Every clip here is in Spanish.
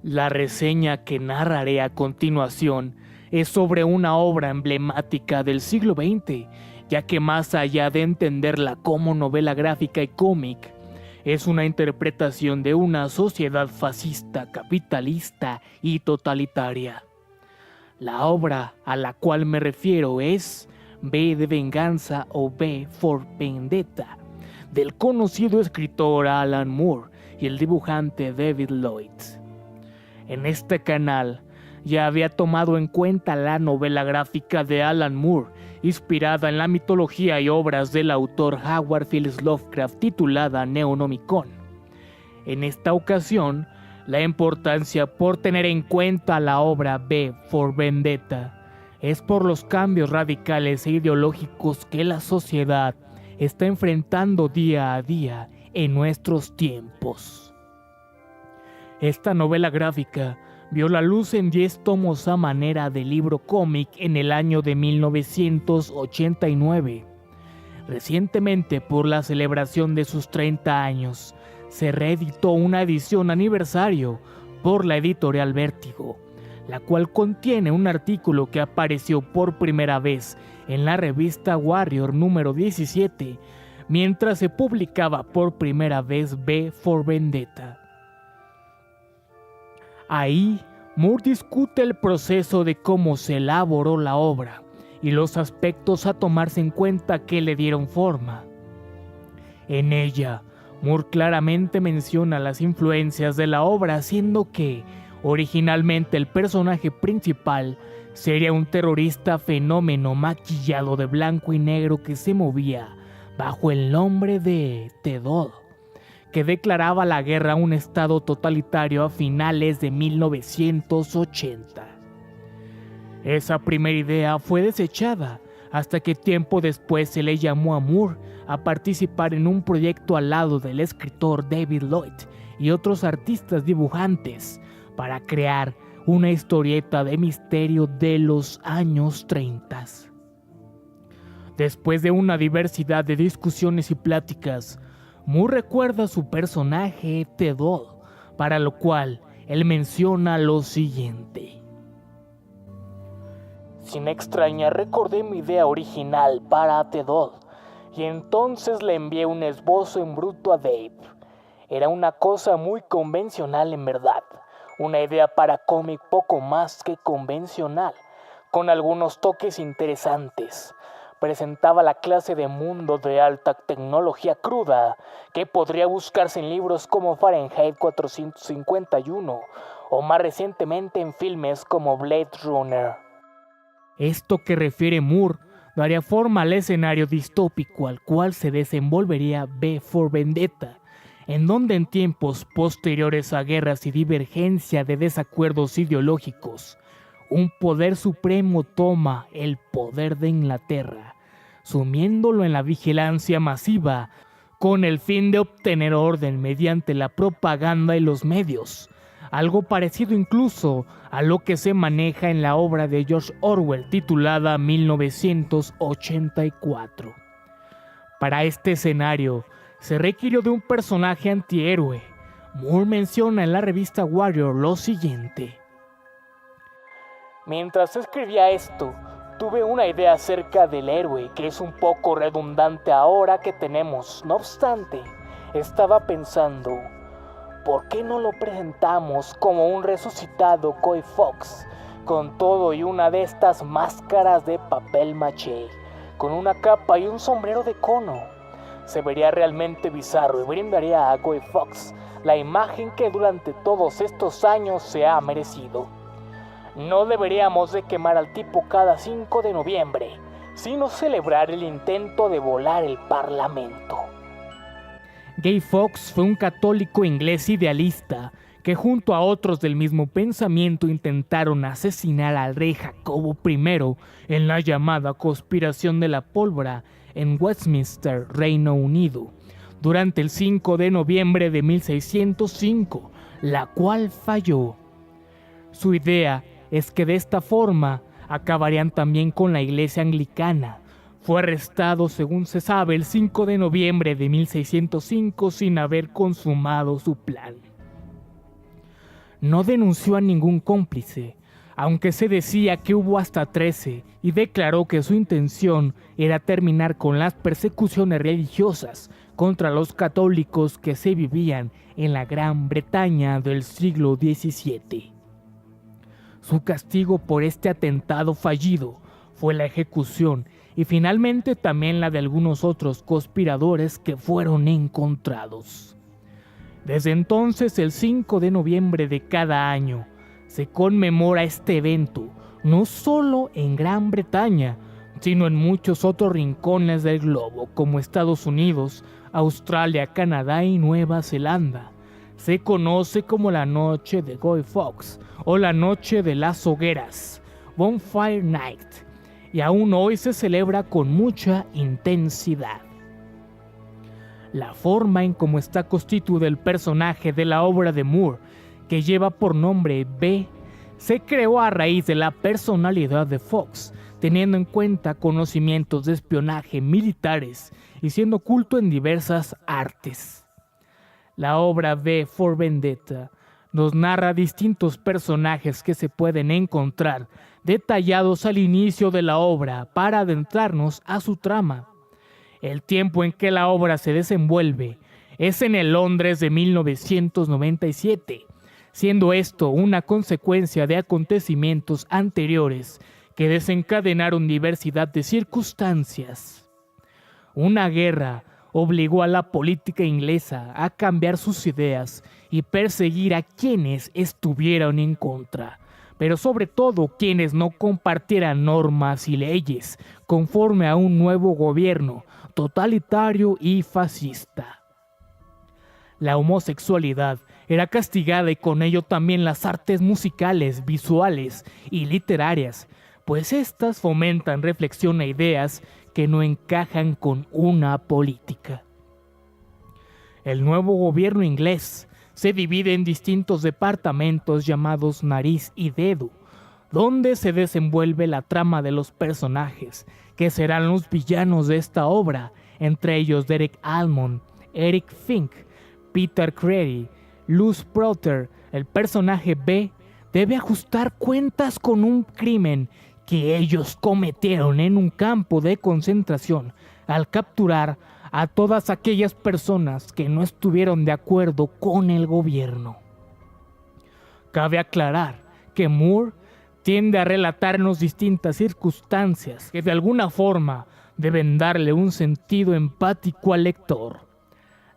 La reseña que narraré a continuación es sobre una obra emblemática del siglo XX, ya que más allá de entenderla como novela gráfica y cómic, es una interpretación de una sociedad fascista, capitalista y totalitaria. La obra a la cual me refiero es V de Venganza o V for Vendetta, del conocido escritor Alan Moore y el dibujante David Lloyd. En este canal ya había tomado en cuenta la novela gráfica de Alan Moore, inspirada en la mitología y obras del autor Howard Phillips Lovecraft titulada Necronomicon. En esta ocasión, la importancia por tener en cuenta la obra V for Vendetta es por los cambios radicales e ideológicos que la sociedad está enfrentando día a día en nuestros tiempos. Esta novela gráfica vio la luz en 10 tomos a manera de libro cómic en el año de 1989. Recientemente, por la celebración de sus 30 años, se reeditó una edición aniversario por la editorial Vértigo, la cual contiene un artículo que apareció por primera vez en la revista Warrior número 17, mientras se publicaba por primera vez V for Vendetta. Ahí, Moore discute el proceso de cómo se elaboró la obra y los aspectos a tomarse en cuenta que le dieron forma. En ella, Moore claramente menciona las influencias de la obra, haciendo que, originalmente el personaje principal sería un terrorista fenómeno maquillado de blanco y negro que se movía bajo el nombre de T-Dog, que declaraba la guerra a un estado totalitario a finales de 1980. Esa primera idea fue desechada hasta que tiempo después se le llamó a Moore a participar en un proyecto al lado del escritor David Lloyd y otros artistas dibujantes para crear una historieta de misterio de los años 30. Después de una diversidad de discusiones y pláticas, Moore recuerda a su personaje T-Dog, para lo cual él menciona lo siguiente: sin extrañar, recordé mi idea original para T-Dog y entonces le envié un esbozo en bruto a Dave. Era una cosa muy convencional en verdad, una idea para cómic poco más que convencional, con algunos toques interesantes. Presentaba la clase de mundo de alta tecnología cruda que podría buscarse en libros como Fahrenheit 451 o más recientemente en filmes como Blade Runner. Esto que refiere Moore daría forma al escenario distópico al cual se desenvolvería V for Vendetta, en donde en tiempos posteriores a guerras y divergencia de desacuerdos ideológicos, un poder supremo toma el poder de Inglaterra, sumiéndolo en la vigilancia masiva con el fin de obtener orden mediante la propaganda y los medios, algo parecido incluso a lo que se maneja en la obra de George Orwell titulada 1984. Para este escenario se requirió de un personaje antihéroe. Moore menciona en la revista Warrior lo siguiente: mientras escribía esto, tuve una idea acerca del héroe que es un poco redundante ahora que tenemos. No obstante, estaba pensando, ¿por qué no lo presentamos como un resucitado Guy Fawkes, con todo y una de estas máscaras de papel maché, con una capa y un sombrero de cono? Se vería realmente bizarro y brindaría a Guy Fawkes la imagen que durante todos estos años se ha merecido. No deberíamos de quemar al tipo cada 5 de noviembre, sino celebrar el intento de volar el Parlamento. Guy Fawkes fue un católico inglés idealista que junto a otros del mismo pensamiento intentaron asesinar al rey Jacobo I en la llamada Conspiración de la Pólvora en Westminster, Reino Unido, durante el 5 de noviembre de 1605, la cual falló. Su idea es que de esta forma acabarían también con la iglesia anglicana. Fue arrestado, según se sabe, el 5 de noviembre de 1605 sin haber consumado su plan. no denunció a ningún cómplice, aunque se decía que hubo hasta 13, y declaró que su intención era terminar con las persecuciones religiosas contra los católicos que se vivían en la Gran Bretaña del siglo XVII. Su castigo por este atentado fallido fue la ejecución y finalmente también la de algunos otros conspiradores que fueron encontrados. Desde entonces, el 5 de noviembre de cada año, se conmemora este evento, no solo en Gran Bretaña, sino en muchos otros rincones del globo, como Estados Unidos, Australia, Canadá y Nueva Zelanda. Se conoce como la Noche de Guy Fawkes o la Noche de las Hogueras, Bonfire Night, y aún hoy se celebra con mucha intensidad. La forma en cómo está constituido el personaje de la obra de Moore, que lleva por nombre B, se creó a raíz de la personalidad de Fawkes, teniendo en cuenta conocimientos de espionaje militares y siendo culto en diversas artes. La obra V for Vendetta nos narra distintos personajes que se pueden encontrar detallados al inicio de la obra para adentrarnos a su trama. El tiempo en que la obra se desenvuelve es en el Londres de 1997, siendo esto una consecuencia de acontecimientos anteriores que desencadenaron diversidad de circunstancias. Una guerra obligó a la política inglesa a cambiar sus ideas y perseguir a quienes estuvieran en contra, pero sobre todo quienes no compartieran normas y leyes conforme a un nuevo gobierno totalitario y fascista. La homosexualidad era castigada y con ello también las artes musicales, visuales y literarias, pues estas fomentan reflexión e ideas que no encajan con una política. El nuevo gobierno inglés se divide en distintos departamentos llamados Nariz y Dedo, donde se desenvuelve la trama de los personajes, que serán los villanos de esta obra, entre ellos Derek Almond, Eric Fink, Peter Creedy, Luz Protter. El personaje B debe ajustar cuentas con un crimen que ellos cometieron en un campo de concentración al capturar a todas aquellas personas que no estuvieron de acuerdo con el gobierno. Cabe aclarar que Moore tiende a relatarnos distintas circunstancias que de alguna forma deben darle un sentido empático al lector.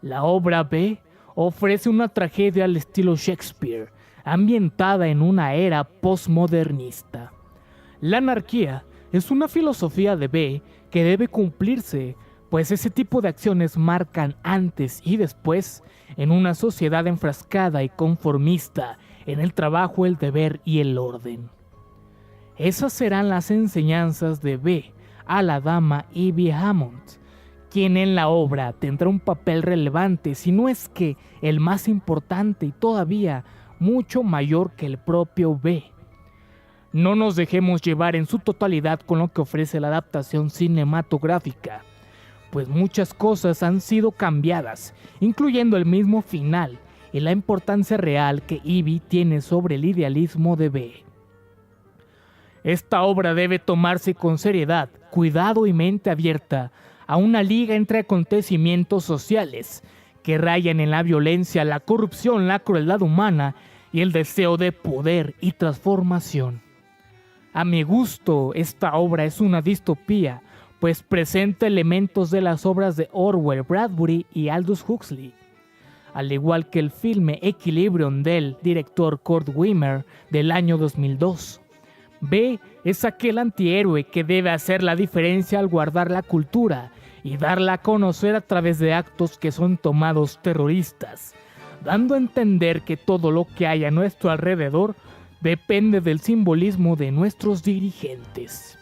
La obra B ofrece una tragedia al estilo Shakespeare, ambientada en una era postmodernista. La anarquía es una filosofía de B que debe cumplirse, pues ese tipo de acciones marcan antes y después en una sociedad enfrascada y conformista en el trabajo, el deber y el orden. Esas serán las enseñanzas de B a la dama Ivy Hammond, quien en la obra tendrá un papel relevante, si no es que el más importante y todavía mucho mayor que el propio B. No nos dejemos llevar en su totalidad con lo que ofrece la adaptación cinematográfica, pues muchas cosas han sido cambiadas, incluyendo el mismo final y la importancia real que Ivy tiene sobre el idealismo de B. Esta obra debe tomarse con seriedad, cuidado y mente abierta a una liga entre acontecimientos sociales que rayan en la violencia, la corrupción, la crueldad humana y el deseo de poder y transformación. A mi gusto, esta obra es una distopía, pues presenta elementos de las obras de Orwell, Bradbury y Aldous Huxley, al igual que el filme Equilibrium del director Kurt Weimer del año 2002. B es aquel antihéroe que debe hacer la diferencia al guardar la cultura y darla a conocer a través de actos que son tomados terroristas, dando a entender que todo lo que hay a nuestro alrededor depende del simbolismo de nuestros dirigentes.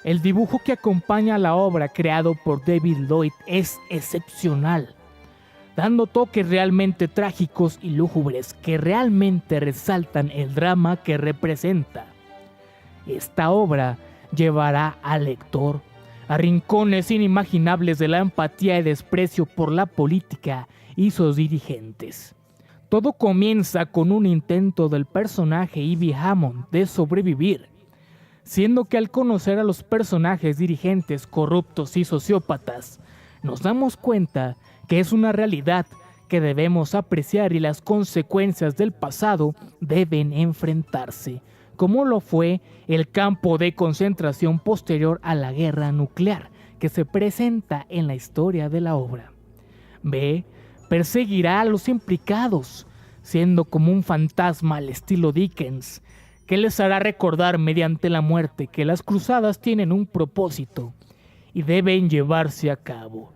El dibujo que acompaña a la obra creado por David Lloyd es excepcional, dando toques realmente trágicos y lúgubres que realmente resaltan el drama que representa. Esta obra llevará al lector a rincones inimaginables de la empatía y desprecio por la política y sus dirigentes. Todo comienza con un intento del personaje Ivy Hammond de sobrevivir, siendo que al conocer a los personajes dirigentes corruptos y sociópatas, nos damos cuenta que es una realidad que debemos apreciar y las consecuencias del pasado deben enfrentarse, como lo fue el campo de concentración posterior a la guerra nuclear que se presenta en la historia de la obra. B. Perseguirá a los implicados, siendo como un fantasma al estilo Dickens, que les hará recordar mediante la muerte que las cruzadas tienen un propósito y deben llevarse a cabo.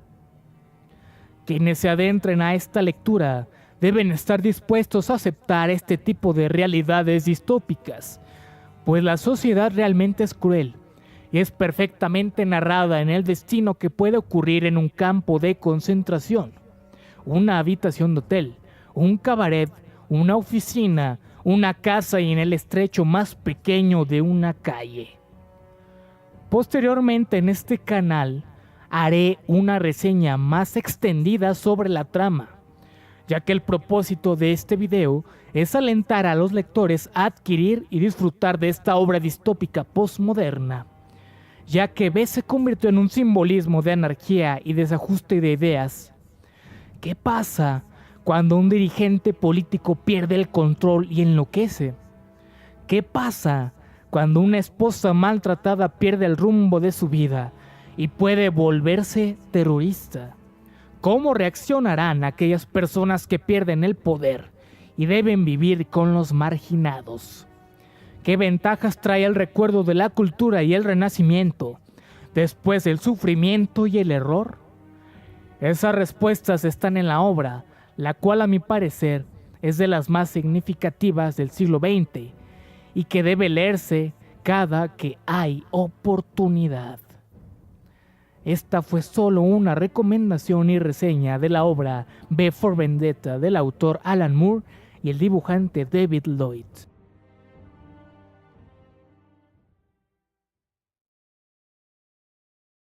Quienes se adentren a esta lectura deben estar dispuestos a aceptar este tipo de realidades distópicas, pues la sociedad realmente es cruel y es perfectamente narrada en el destino que puede ocurrir en un campo de concentración, una habitación de hotel, un cabaret, una oficina, una casa y en el estrecho más pequeño de una calle. Posteriormente en este canal haré una reseña más extendida sobre la trama, ya que el propósito de este video es alentar a los lectores a adquirir y disfrutar de esta obra distópica postmoderna, ya que B se convirtió en un simbolismo de anarquía y desajuste de ideas. ¿Qué pasa cuando un dirigente político pierde el control y enloquece? ¿Qué pasa cuando una esposa maltratada pierde el rumbo de su vida y puede volverse terrorista? ¿Cómo reaccionarán aquellas personas que pierden el poder y deben vivir con los marginados? ¿Qué ventajas trae el recuerdo de la cultura y el renacimiento después del sufrimiento y el error? Esas respuestas están en la obra, la cual a mi parecer es de las más significativas del siglo XX y que debe leerse cada que hay oportunidad. Esta fue solo una recomendación y reseña de la obra V for Vendetta del autor Alan Moore y el dibujante David Lloyd.